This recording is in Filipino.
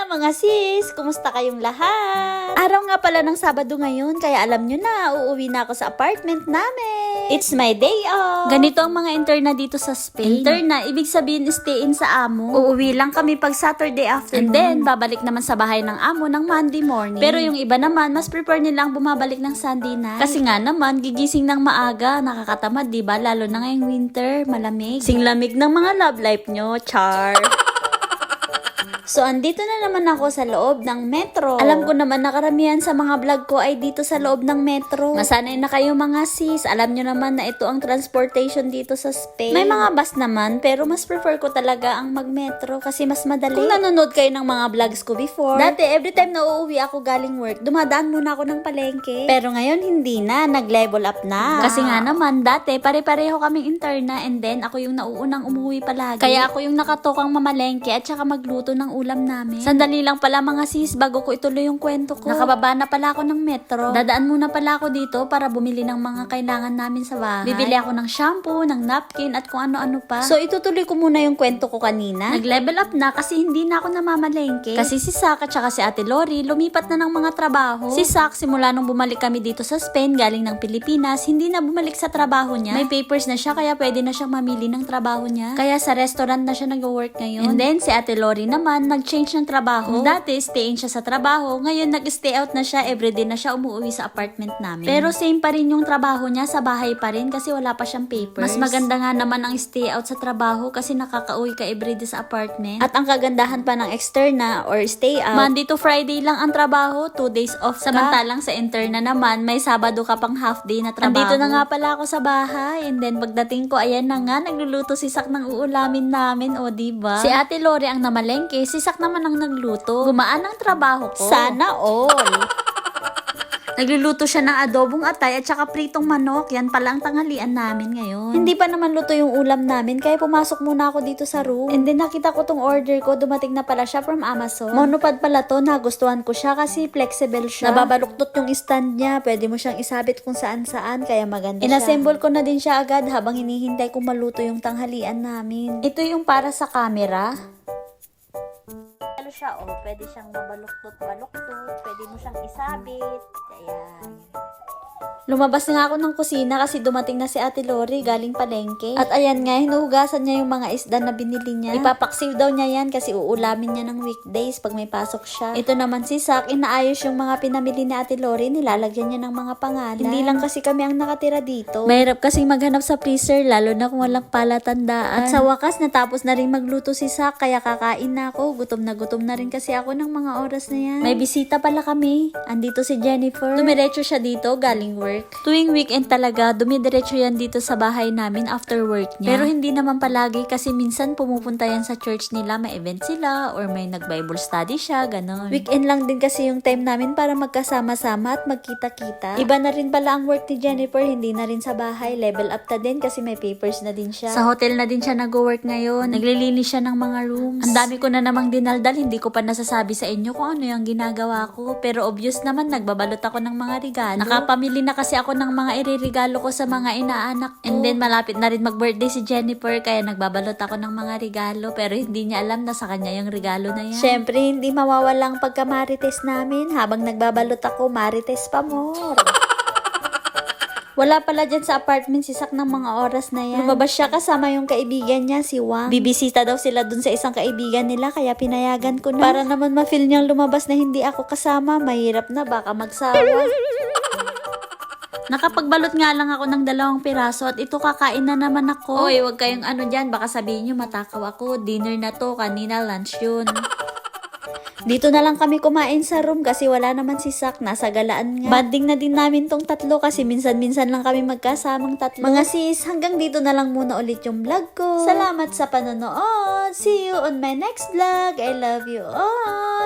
mga sis! Kumusta kayong lahat? Araw nga pala ng Sabado ngayon, kaya alam nyo na, uuwi na ako sa apartment namin. It's my day off. Ganito ang mga interna dito sa Spain. Interna, ibig sabihin stay in sa amo. Uuwi lang kami pag Saturday afternoon. And then, babalik naman sa bahay ng amo ng Monday morning. Pero yung iba naman, mas prefer nilang bumabalik ng Sunday night. Kasi nga naman, gigising ng maaga, nakakatamad, diba? Lalo na ngayong winter, malamig. Singlamig ng mga love life nyo, char. So, andito na naman ako sa loob ng metro. Alam ko naman na karamihan sa mga vlog ko ay dito sa loob ng metro. Masanay na kayo mga sis. Alam nyo naman na ito ang transportation dito sa Spain. May mga bus naman, pero mas prefer ko talaga ang mag-metro kasi mas madali. Kung nanonood kayo ng mga vlogs ko before, dati every time na uuwi ako galing work, dumadaan muna ako ng palengke. Pero ngayon hindi na, nag-level up na. Kasi nga naman, dati pare-pareho kaming interna and then ako yung nauunang umuwi palagi. Kaya ako yung nakatokang mamalengke at saka magluto ng ulam namin. Sandali lang pala mga sis, bago ko ituloy yung kwento ko. Nakababa na pala ako ng metro. Dadaan muna pala ako dito para bumili ng mga kailangan namin sa bahay. Bibili ako ng shampoo, ng napkin, at kung ano-ano pa. So, itutuloy ko muna yung kwento ko kanina. Nag-level up na kasi hindi na ako namamalengke. Kasi si Sak at saka si Ate Lori, lumipat na ng mga trabaho. Si Sak, simula nung bumalik kami dito sa Spain, galing ng Pilipinas, hindi na bumalik sa trabaho niya. May papers na siya, kaya pwede na siyang mamili ng trabaho niya. Kaya sa restaurant na siya nag-work ngayon. And then, si Ate Lori naman, nag-change ng trabaho. Dati, stay in siya sa trabaho. Ngayon, nag-stay out na siya. Everyday na siya umuwi sa apartment namin. Pero same pa rin yung trabaho niya. Sa bahay pa rin kasi wala pa siyang papers. Mas maganda nga naman ang stay out sa trabaho kasi nakaka-uwi ka everyday sa apartment. At ang kagandahan pa ng externa or stay out, Monday to Friday lang ang trabaho, 2 days off ka. Samantalang sa interna naman, may Sabado ka pang half day na trabaho. Andito na nga pala ako sa bahay. And then, pagdating ko, ayan na nga, nagluluto si Sak ng uulamin namin. O, diba? Si Ate Lori ang namalengke, si Sak naman ang nagluto. Gumaan ang trabaho ko. Sana all. Nagluluto siya ng adobong atay at saka pritong manok. Yan pala ang tanghalian namin ngayon. Hindi pa naman luto yung ulam namin, kaya pumasok muna ako dito sa room. And then nakita ko tong order ko, dumating na pala siya from Amazon. Monopod pala to, nagustuhan ko siya kasi flexible siya. Nababaluktot yung stand niya, pwede mo siyang isabit kung saan-saan, kaya maganda siya. Inassemble ko na din siya agad habang hinihintay kong maluto yung tanghalian namin. Ito yung para sa camera. Siya, pwede siyang mabaluktot-baluktot, pwede mo siyang isabit, ayan. Lumabas nga ako ng kusina kasi dumating na si Ate Lori galing palengke. At ayan nga, hinuhugasan niya yung mga isda na binili niya. Ipapaksiw daw niya yan kasi uulamin niya ng weekdays pag may pasok siya. Ito naman si Sak, inaayos yung mga pinamili ni Ate Lori, nilalagyan niya ng mga pangalan. Hindi lang kasi kami ang nakatira dito. Mahirap kasing maghanap sa freezer, lalo na kung walang palatandaan. At sa wakas, natapos na rin magluto si Sak, kaya kakain na ako. Gutom na rin kasi ako ng mga oras na yan. May bisita pala kami. Andito si Jennifer. Dumiretso siya dito galing work. Tuwing weekend talaga, dumidiretso yan dito sa bahay namin after work niya. Pero hindi naman palagi kasi minsan pumupunta yan sa church nila, may event sila or may nag-Bible study siya, ganon. Weekend lang din kasi yung time namin para magkasama-sama at magkita-kita. Iba na rin pala ang work ni Jennifer, hindi na rin sa bahay. Level up na din kasi may papers na din siya. Sa hotel na din siya nag-work ngayon. Naglilinis siya ng mga rooms. Ang dami ko na namang dinaldal, hindi ko pa nasasabi sa inyo kung ano yung ginagawa ko. Pero obvious naman, nagbabalot ako ng mga regalo. Nakapamili na kasi ako ng mga iririgalo ko sa mga inaanak ko. And then malapit na rin mag-birthday si Jennifer kaya nagbabalot ako ng mga regalo pero hindi niya alam na sa kanya yung regalo na yan. Syempre hindi mawawala ang pagkamarites namin habang nagbabalot ako, marites pa more. Wala pala dyan sa apartment si Sak ng mga oras na yan. Lumabas siya kasama yung kaibigan niya, si Wang. Bibisita daw sila dun sa isang kaibigan nila, kaya pinayagan ko na. Para naman ma-feel niyang lumabas na hindi ako kasama, mahirap na, baka magsawa. Nakapagbalot nga lang ako ng 2 piraso at ito kakain na naman ako. Oy, wag kayong ano dyan, baka sabihin nyo matakaw ako. Dinner na to, kanina lunch yun. Dito na lang kami kumain sa room kasi wala naman si Sak, nasa galaan nga. Banding na din namin tong 3 kasi minsan-minsan lang kami magkasamang 3. Mga sis, hanggang dito na lang muna ulit yung vlog ko. Salamat sa panonood. See you on my next vlog. I love you all.